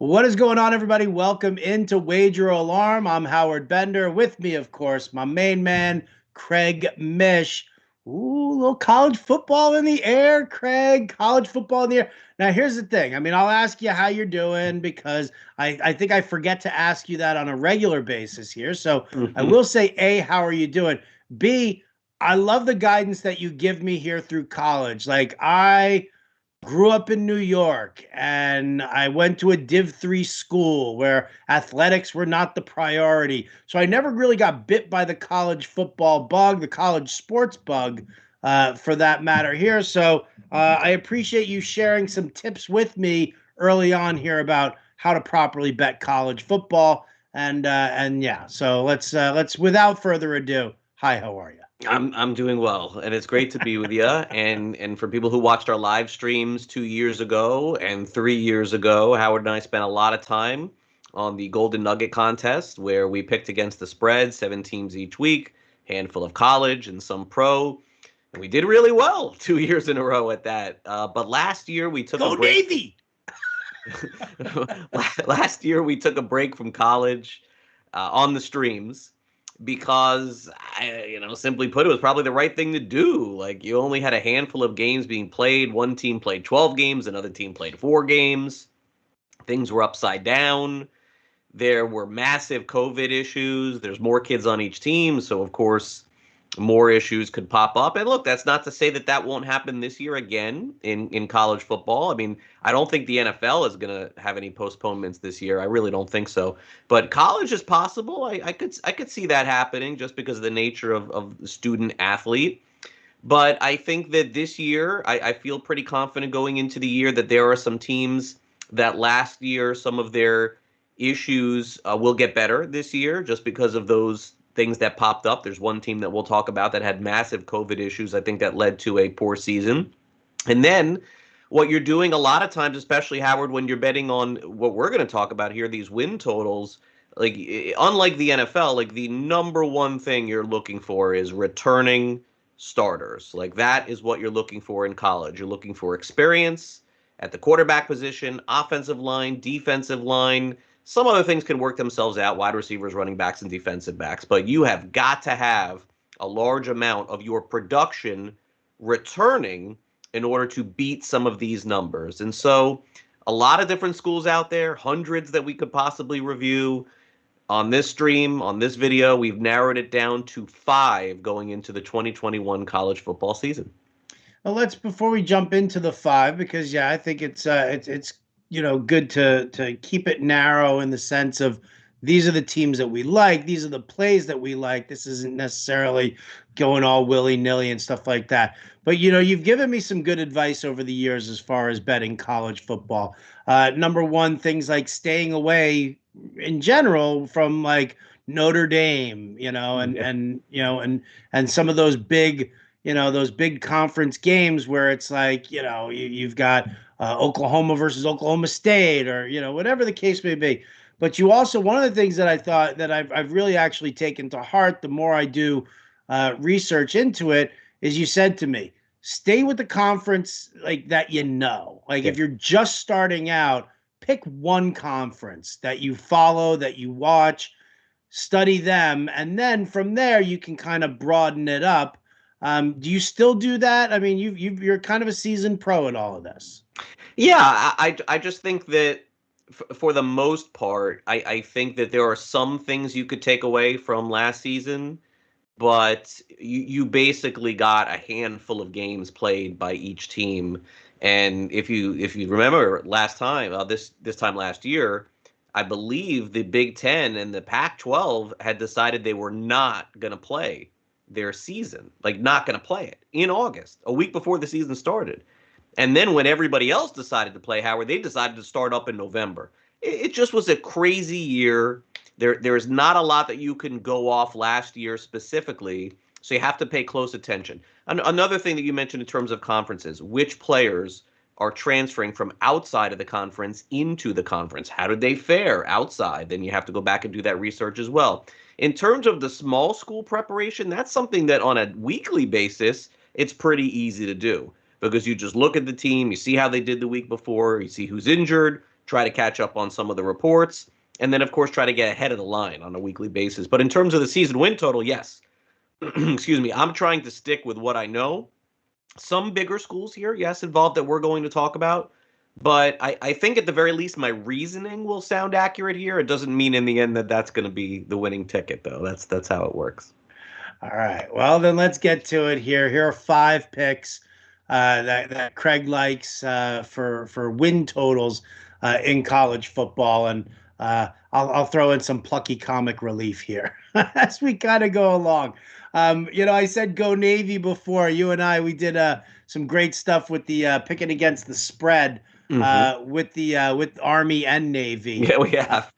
What is going on, everybody? Welcome into Wager Alarm. I'm Howard Bender. With me, of course, my main man, Craig Mish. Ooh, a little college football in the air, Craig. College football in the air. Now, here's the thing. I'll ask you how you're doing because I think I forget to ask you that on a regular basis here. So I Mhm. will say, A, how are you doing? B, I love the guidance that you give me here through college. Like, I grew up in New York and I went to a Div 3 school where athletics were not the priority. So I never really got bit by the college football bug, the college sports bug, for that matter here. So I appreciate you sharing some tips with me early on here about how to properly bet college football. And yeah, so let's without further ado. Hi, how are you? I'm doing well, and it's great to be with you. And for people who watched our live streams 2 years ago and 3 years ago, Howard and I spent a lot of time on the Golden Nugget contest where we picked against the spread, 7 teams each week, handful of college and some pro, and we did really well 2 years in a row at that. But last year we took a Go break. Navy! Last year we took a break from college on the streams because simply put, it was probably the right thing to do. Like, you only had a handful of games being played. One team played 12 games, another team played 4 games. Things were upside down. There were massive COVID issues. There's more kids on each team, so of course more issues could pop up. And look, that's not to say that that won't happen this year again in college football. I mean, I don't think the NFL is going to have any postponements this year. I really don't think so. But college is possible. I could see that happening just because of the nature of the student athlete. But I think that this year, I feel pretty confident going into the year that there are some teams that last year, some of their issues will get better this year just because of those things that popped up. There's one team that we'll talk about that had massive COVID issues. I think that led to a poor season. And then what you're doing a lot of times, especially Howard, when you're betting on what we're going to talk about here, these win totals, like unlike the NFL, like the number one thing you're looking for is returning starters. Like, that is what you're looking for in college. You're looking for experience at the quarterback position, offensive line, defensive line. Some other things can work themselves out, wide receivers, running backs, and defensive backs, but you have got to have a large amount of your production returning in order to beat some of these numbers. And so a lot of different schools out there, hundreds that we could possibly review. On this stream, on this video, we've narrowed it down to 5 going into the 2021 college football season. Well, let's before we jump into the five, because yeah, I think it's good to keep it narrow in the sense of these are the teams that we like, these are the plays that we like. This isn't necessarily going all willy-nilly and stuff like that. But you've given me some good advice over the years as far as betting college football. Number one, things like staying away in general from like Notre Dame, and some of those big those big conference games where it's like, you've got Oklahoma versus Oklahoma State or, whatever the case may be. But you also, one of the things that I thought that I've really actually taken to heart the more I do research into it is you said to me, stay with the conference like that, like Yeah. if you're just starting out, pick one conference that you follow, that you watch, study them, and then from there you can kind of broaden it up. Do you still do that? I mean, you're kind of a seasoned pro at all of this. Yeah, I just think that for the most part, I think that there are some things you could take away from last season, but you basically got a handful of games played by each team. And if you remember last time, this time last year, I believe the Big Ten and the Pac-12 had decided they were not going to play their season, like not going to play it in August, a week before the season started. And then when everybody else decided to play, Howard, they decided to start up in November. It just was a crazy year. There's not a lot that you can go off last year specifically, so you have to pay close attention. Another thing that you mentioned in terms of conferences, which players are transferring from outside of the conference into the conference? How did they fare outside? Then you have to go back and do that research as well. In terms of the small school preparation, that's something that on a weekly basis, it's pretty easy to do because you just look at the team, you see how they did the week before, you see who's injured, try to catch up on some of the reports, and then, of course, try to get ahead of the line on a weekly basis. But in terms of the season win total, yes. Excuse me. I'm trying to stick with what I know. Some bigger schools here, yes, involved that we're going to talk about. But I think at the very least, my reasoning will sound accurate here. It doesn't mean in the end that that's going to be the winning ticket, though. That's how it works. All right. Well, then let's get to it here. Here are 5 picks that Craig likes for win totals in college football, and I'll throw in some plucky comic relief here as we kind of go along. I said go Navy before. You and I, we did some great stuff with the picking against the spread with Army and Navy. Yeah, we have.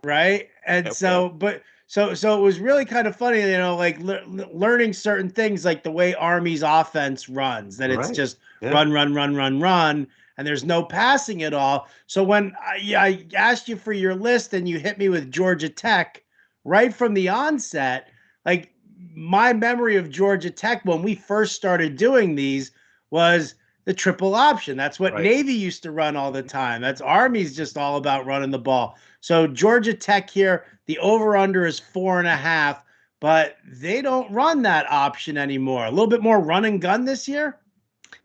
Right? And Yep, so, yep. but so it was really kind of funny, like learning certain things, like the way Army's offense runs, that it's Right. just Yeah. run, run, run, run, run, and there's no passing at all. So when I asked you for your list and you hit me with Georgia Tech right from the onset, like my memory of Georgia Tech when we first started doing these was the triple option. That's what Right. Navy used to run all the time. That's Army's just all about running the ball. So Georgia Tech here, the over-under is 4.5, but they don't run that option anymore. A little bit more run and gun this year.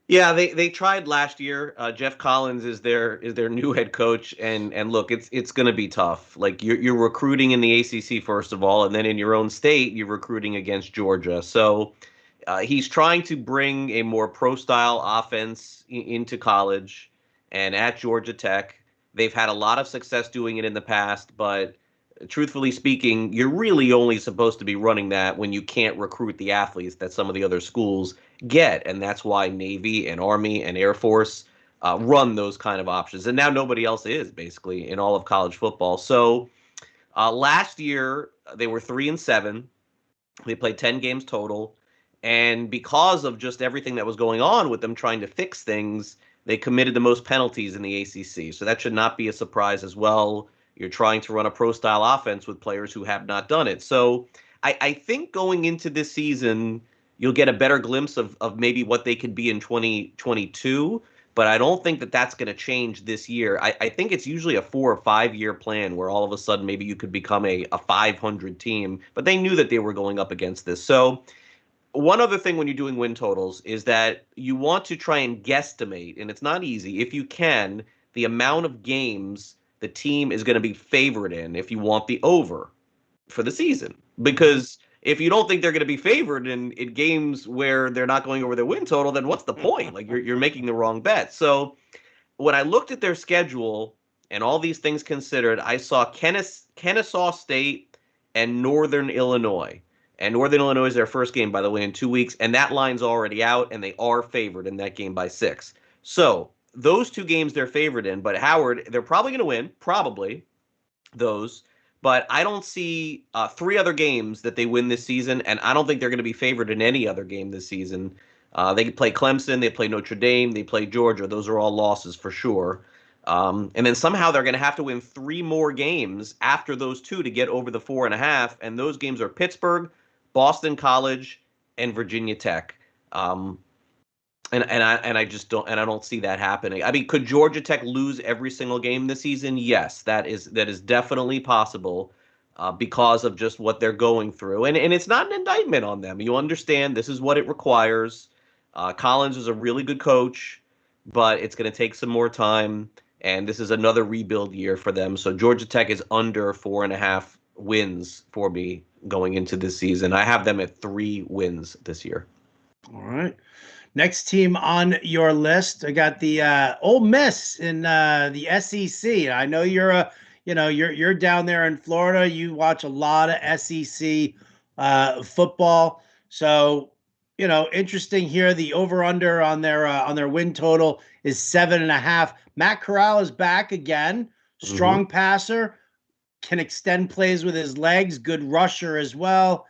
Yeah, they tried last year. Jeff Collins is their new head coach, and look, it's going to be tough. Like you're recruiting in the ACC first of all, and then in your own state you're recruiting against Georgia. So he's trying to bring a more pro style offense into college, and at Georgia Tech they've had a lot of success doing it in the past, but truthfully speaking, you're really only supposed to be running that when you can't recruit the athletes that some of the other schools get, and that's why Navy and Army and Air Force run those kind of options. And now nobody else is basically in all of college football. So last year they were 3-7. They played 10 games total, and because of just everything that was going on with them trying to fix things, they committed the most penalties in the ACC. So that should not be a surprise as well. You're trying to run a pro style offense with players who have not done it. So I think going into this season, you'll get a better glimpse of maybe what they could be in 2022. But I don't think that that's going to change this year. I think it's usually a 4 or 5 year plan where all of a sudden maybe you could become a 500 team. But they knew that they were going up against this. So one other thing when you're doing win totals is that you want to try and guesstimate, and it's not easy, if you can, the amount of games the team is going to be favored in if you want the over for the season. Because if you don't think they're going to be favored in games where they're not going over their win total, then what's the point? Like you're making the wrong bet. So when I looked at their schedule and all these things considered, I saw Kennesaw State and Northern Illinois. And Northern Illinois is their first game, by the way, in 2 weeks. And that line's already out, and they are favored in that game by 6. So those 2 games they're favored in. But Howard, they're probably going to win, probably those. But I don't see 3 other games that they win this season, and I don't think they're going to be favored in any other game this season. They play Clemson, they play Notre Dame, they play Georgia. Those are all losses for sure. And then somehow they're going to have to win 3 more games after those 2 to get over the 4.5. And those games are Pittsburgh, Boston College, and Virginia Tech. And I just don't see that happening. I mean, could Georgia Tech lose every single game this season? Yes, that is definitely possible because of just what they're going through. And it's not an indictment on them. You understand this is what it requires. Collins is a really good coach, but it's going to take some more time. And this is another rebuild year for them. So Georgia Tech is under 4.5 wins for me going into this season. I have them at 3 wins this year. All right. Next team on your list, I got the Ole Miss in the SEC. I know you're down there in Florida. You watch a lot of SEC football. So, interesting here. The over/under on their win total is 7.5. Matt Corral is back again. Strong passer, can extend plays with his legs. Good rusher as well.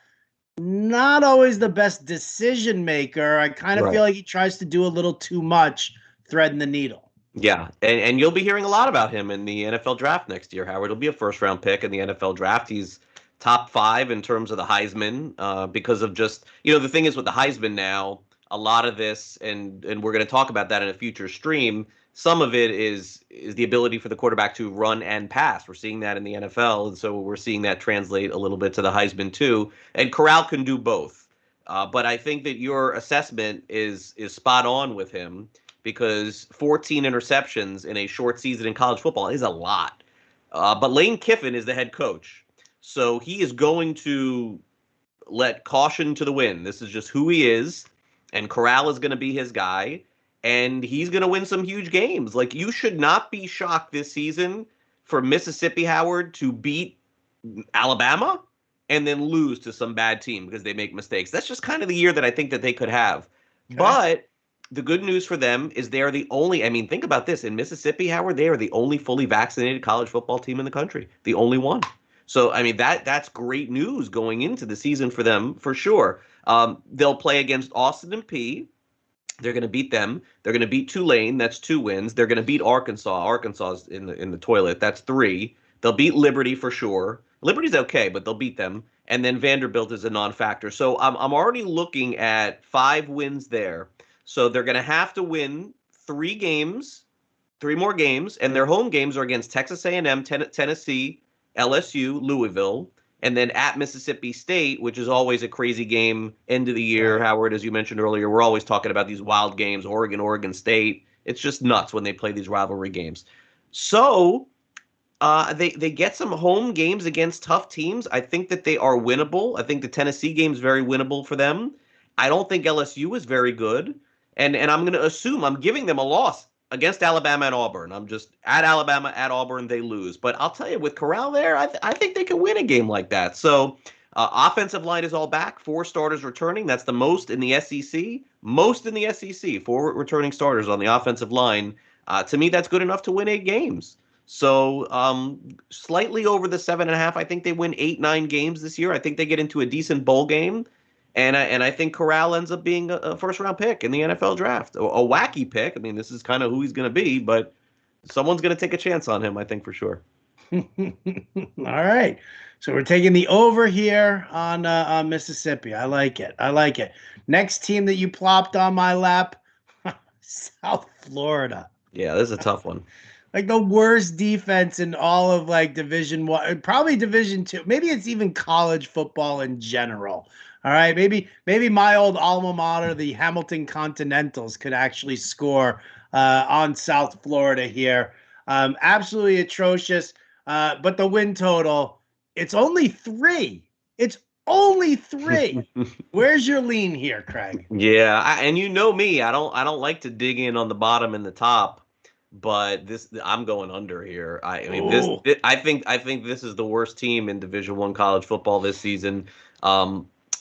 Not always the best decision maker. I kind of Right. feel like he tries to do a little too much threading the needle. Yeah, and you'll be hearing a lot about him in the NFL draft next year, Howard. He'll be a first-round pick in the NFL draft. He's top 5 in terms of the Heisman because of just, the thing is with the Heisman now, a lot of this, and we're going to talk about that in a future stream. Some of it is the ability for the quarterback to run and pass. We're seeing that in the NFL, and so we're seeing that translate a little bit to the Heisman too. And Corral can do both. But I think that your assessment is spot on with him, because 14 interceptions in a short season in college football is a lot. But Lane Kiffin is the head coach, so he is going to let caution to the wind. This is just who he is, and Corral is going to be his guy, and he's going to win some huge games. Like, you should not be shocked this season for Mississippi Howard to beat Alabama and then lose to some bad team because they make mistakes. That's just kind of the year that I think that they could have. Okay. But the good news for them is they are the only, I mean, think about this. In Mississippi, Howard, they are the only fully vaccinated college football team in the country. The only one. So, I mean, that's great news going into the season for them, for sure. They'll play against Austin and P. They're going to beat them. They're going to beat Tulane. That's 2 wins. They're going to beat Arkansas. Arkansas's in the toilet. That's 3. They'll beat Liberty for sure. Liberty's okay, but they'll beat them. And then Vanderbilt is a non-factor. So I'm already looking at 5 wins there. So they're going to have to win 3 more games, and their home games are against Texas A&M, Tennessee, LSU, Louisville, and then at Mississippi State, which is always a crazy game end of the year. Howard, as you mentioned earlier, we're always talking about these wild games, Oregon State. It's just nuts when they play these rivalry games. So they get some home games against tough teams. I think that they are winnable. I think the Tennessee game is very winnable for them. I don't think LSU is very good. And I'm going to assume I'm giving them a loss against Alabama and Auburn. I'm just at Alabama, at Auburn, they lose. But I'll tell you, with Corral there, I think they can win a game like that. So offensive line is all back. 4 starters returning. That's the most in the SEC. Most in the SEC. 4 returning starters on the offensive line. To me, that's good enough to win 8 games. So slightly over the 7.5. I think they win 8-9 games this year. I think they get into a decent bowl game. And I think Corral ends up being a first-round pick in the NFL draft. A wacky pick. I mean, this is kind of who he's going to be, but someone's going to take a chance on him, I think, for sure. All right. So we're taking the over here on Mississippi. I like it. I like it. Next team that you plopped on my lap, South Florida. Yeah, this is a tough one. Like the worst defense in all of like Division I, probably Division II. Maybe it's even college football in general. All right, maybe my old alma mater, the Hamilton Continentals, could actually score on South Florida here. Absolutely atrocious. But the win total, it's only 3. It's only 3. Where's your lean here, Craig? Yeah, and you know me, I don't like to dig in on the bottom and the top, but I'm going under here. I mean, I think this is the worst team in Division I college football this season.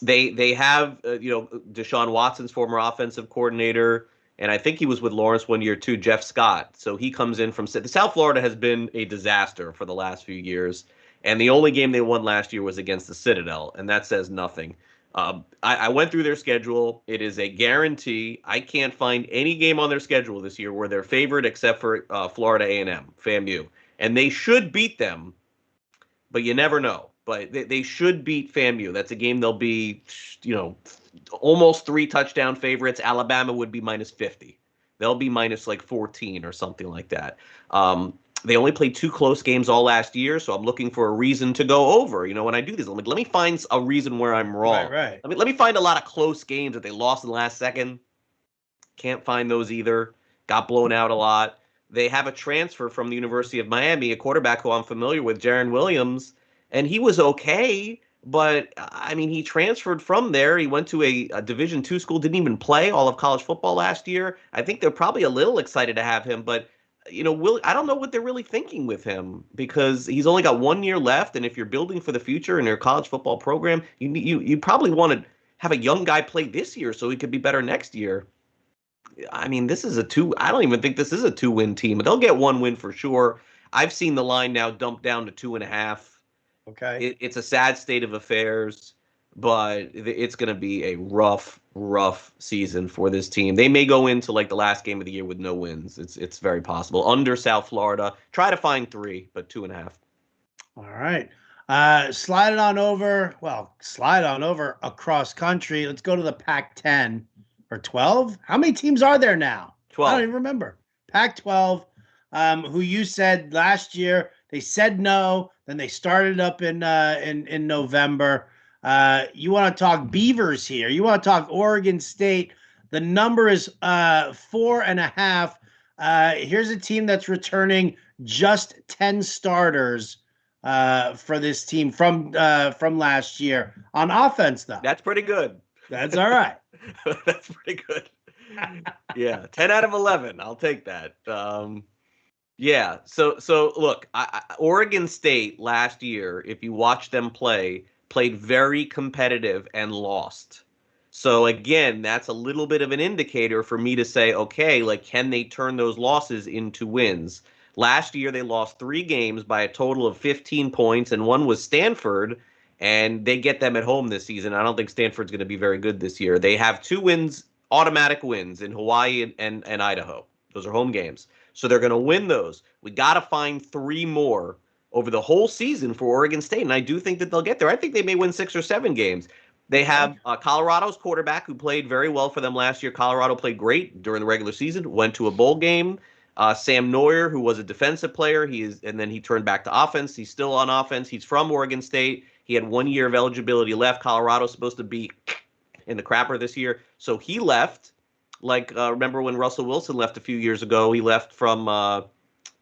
They have Deshaun Watson's former offensive coordinator, and I think he was with Lawrence one year too, Jeff Scott. So he comes in from South Florida has been a disaster for the last few years, and the only game they won last year was against the Citadel, and that says nothing. I went through their schedule. It is a guarantee. I can't find any game on their schedule this year where they're favored except for Florida A&M, FAMU, and they should beat them, but you never know. But they should beat FAMU. That's a game they'll be, almost 3 touchdown favorites. Alabama would be minus 50. They'll be minus like 14 or something like that. They only played 2 close games all last year, so I'm looking for a reason to go over. When I do this, let me find a reason where I'm wrong. Right. Let me find a lot of close games that they lost in the last second. Can't find those either. Got blown out a lot. They have a transfer from the University of Miami, a quarterback who I'm familiar with, Jaron Williams. And he was okay, but I mean, he transferred from there. He went to a Division II school, didn't even play all of college football last year. I think they're probably a little excited to have him, but I don't know what they're really thinking with him, because he's only got 1 year left. And if you're building for the future in your college football program, you probably want to have a young guy play this year so he could be better next year. I mean, I don't even think this is a 2-win team. They'll get 1 win for sure. I've seen the line now dumped down to 2.5. Okay. It's a sad state of affairs, but it's going to be a rough season for this team. They may go into like the last game of the year with no wins. It's very possible. Under South Florida, try to find 3, but 2.5. All right. Slide on over across country. Let's go to the Pac-10, or 12. How many teams are there now? I 12. don't even remember. Pac-12, who you said last year they said no, then they started up in November. You want to talk Beavers here? You want to talk Oregon State? The number is 4.5. Here's a team that's returning just 10 starters for this team from last year on offense, though. That's pretty good. That's all right. That's pretty good. Yeah, 10 out of 11. I'll take that. Yeah. So look, Oregon State last year, if you watch them play, played very competitive and lost. So again, that's a little bit of an indicator for me to say, okay, like, can they turn those losses into wins? Last year, they lost 3 games by a total of 15 points, and one was Stanford, and they get them at home this season. I don't think Stanford's going to be very good this year. They have 2 wins, automatic wins in Hawaii and Idaho. Those are home games. So they're going to win those. We got to find 3 more over the whole season for Oregon State, and I do think that they'll get there. I think they may win 6 or 7 games. They have Colorado's quarterback who played very well for them last year. Colorado played great during the regular season, went to a bowl game. Sam Neuer, who was a defensive player, and then he turned back to offense. He's still on offense. He's from Oregon State. He had 1 year of eligibility left. Colorado's supposed to be in the crapper this year, so he left. Remember when Russell Wilson left a few years ago? He left from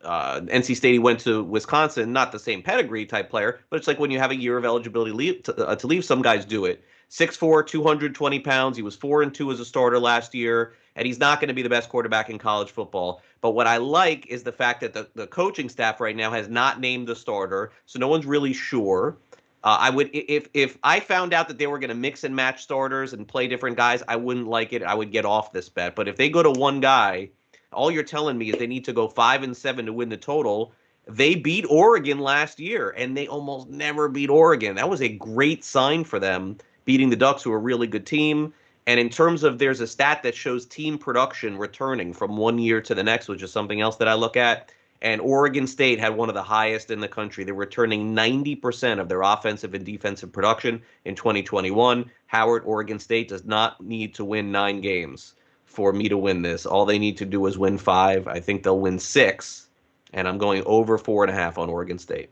NC State. He went to Wisconsin. Not the same pedigree type player, but it's like when you have a year of eligibility to leave, some guys do it. 6'4", 220 pounds. He was 4-2 as a starter last year, and he's not going to be the best quarterback in college football. But what I like is the fact that the coaching staff right now has not named the starter, so no one's really sure. I would, if I found out that they were going to mix and match starters and play different guys, I wouldn't like it. I would get off this bet. But if they go to one guy, all you're telling me is they need to go 5-7 to win the total. They beat Oregon last year, and they almost never beat Oregon. That was a great sign for them, beating the Ducks, who are a really good team. And in terms of, there's a stat that shows team production returning from 1 year to the next, which is something else that I look at. And Oregon State had one of the highest in the country. They're returning 90% of their offensive and defensive production in 2021. Howard, Oregon State does not need to win 9 games for me to win this. All they need to do is win 5. I think they'll win 6. And I'm going over 4.5 on Oregon State.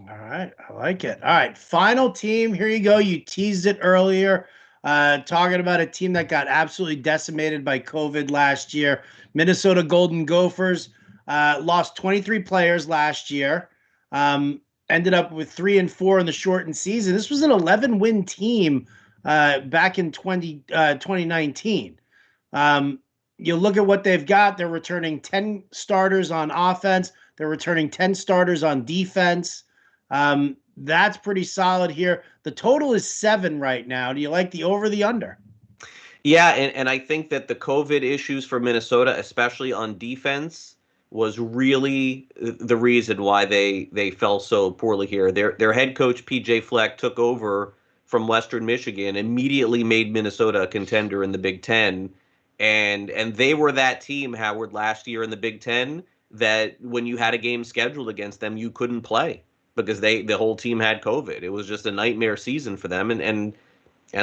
All right. I like it. All right. Final team. Here you go. You teased it earlier. Talking about a team that got absolutely decimated by COVID last year. Minnesota Golden Gophers lost 23 players last year. Ended up with 3-4 in the shortened season. This was an 11-win team back in 2019. You look at what they've got. They're returning 10 starters on offense. They're returning 10 starters on defense. That's pretty solid here. The total is 7 right now. Do you like the over, the under? Yeah, and I think that the COVID issues for Minnesota, especially on defense, was really the reason why they fell so poorly here. Their head coach, PJ Fleck, took over from Western Michigan, immediately made Minnesota a contender in the Big Ten. And they were that team, Howard, last year in the Big Ten, that when you had a game scheduled against them, you couldn't play because the whole team had COVID. It was just a nightmare season for them. And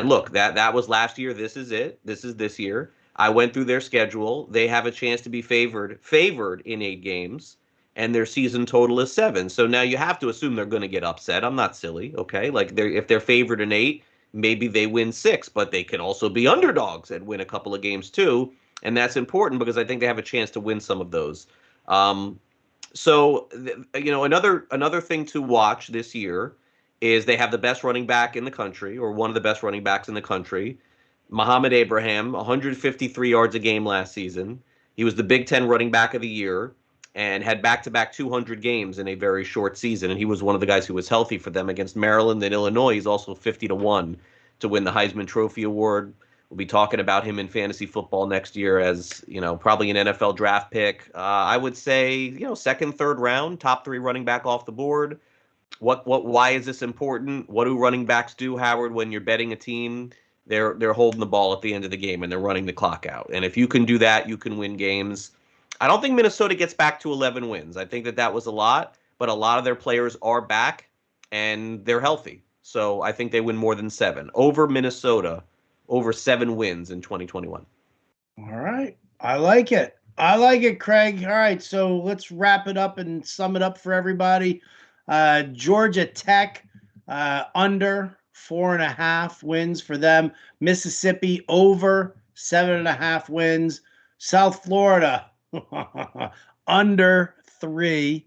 look, that was last year. This is it. This is this year. I went through their schedule. They have a chance to be favored in 8 games, and their season total is 7. So now you have to assume they're going to get upset. I'm not silly, okay? Like, if they're favored in 8, maybe they win 6, but they could also be underdogs and win a couple of games too. And that's important because I think they have a chance to win some of those. So another thing to watch this year is they have the best running back in the country, or one of the best running backs in the country. Muhammad Abraham, 153 yards a game last season. He was the Big Ten running back of the year and had back-to-back 200 games in a very short season. And he was one of the guys who was healthy for them against Maryland and Illinois. He's also 50-1 to win the Heisman Trophy Award. We'll be talking about him in fantasy football next year as, probably an NFL draft pick. I would say, second, third round, top 3 running back off the board. Why is this important? What do running backs do, Howard, when you're betting a team? They're holding the ball at the end of the game and they're running the clock out. And if you can do that, you can win games. I don't think Minnesota gets back to 11 wins. I think that was a lot, but a lot of their players are back and they're healthy. So I think they win more than 7. Over Minnesota, over 7 wins in 2021. All right. I like it. I like it, Craig. All right. So let's wrap it up and sum it up for everybody. Georgia Tech, under 4.5 wins for them. Mississippi over 7.5 wins. South Florida, under 3.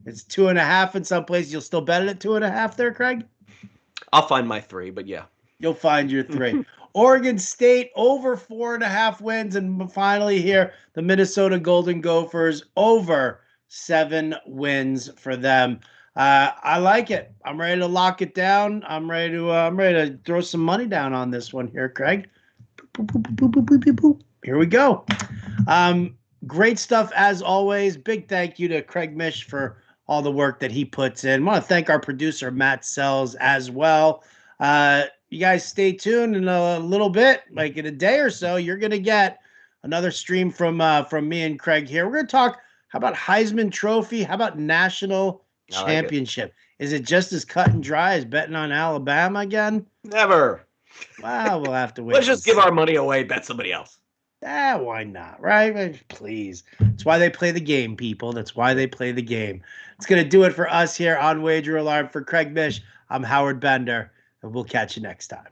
It's 2.5 in some places. You'll still bet it at 2.5 there, Craig? I'll find my 3, but yeah. You'll find your 3. Oregon State over 4.5 wins. And finally here, the Minnesota Golden Gophers over 7 wins for them. I like it. I'm ready to lock it down. I'm ready to throw some money down on this one here, Craig. Here we go. Great stuff as always. Big thank you to Craig Mish for all the work that he puts in. I want to thank our producer Matt Sells as well. You guys stay tuned in a little bit, like in a day or so, you're going to get another stream from me and Craig here. We're going to talk, how about Heisman Trophy? How about National Championship? Is it just as cut and dry as betting on Alabama again? Never. Well, we'll have to wait. Let's just give our money away, bet somebody else. Why not, right? Please. That's why they play the game, people. That's why they play the game. It's going to do it for us here on Wager Alarm. For Craig Mish, I'm Howard Bender, and we'll catch you next time.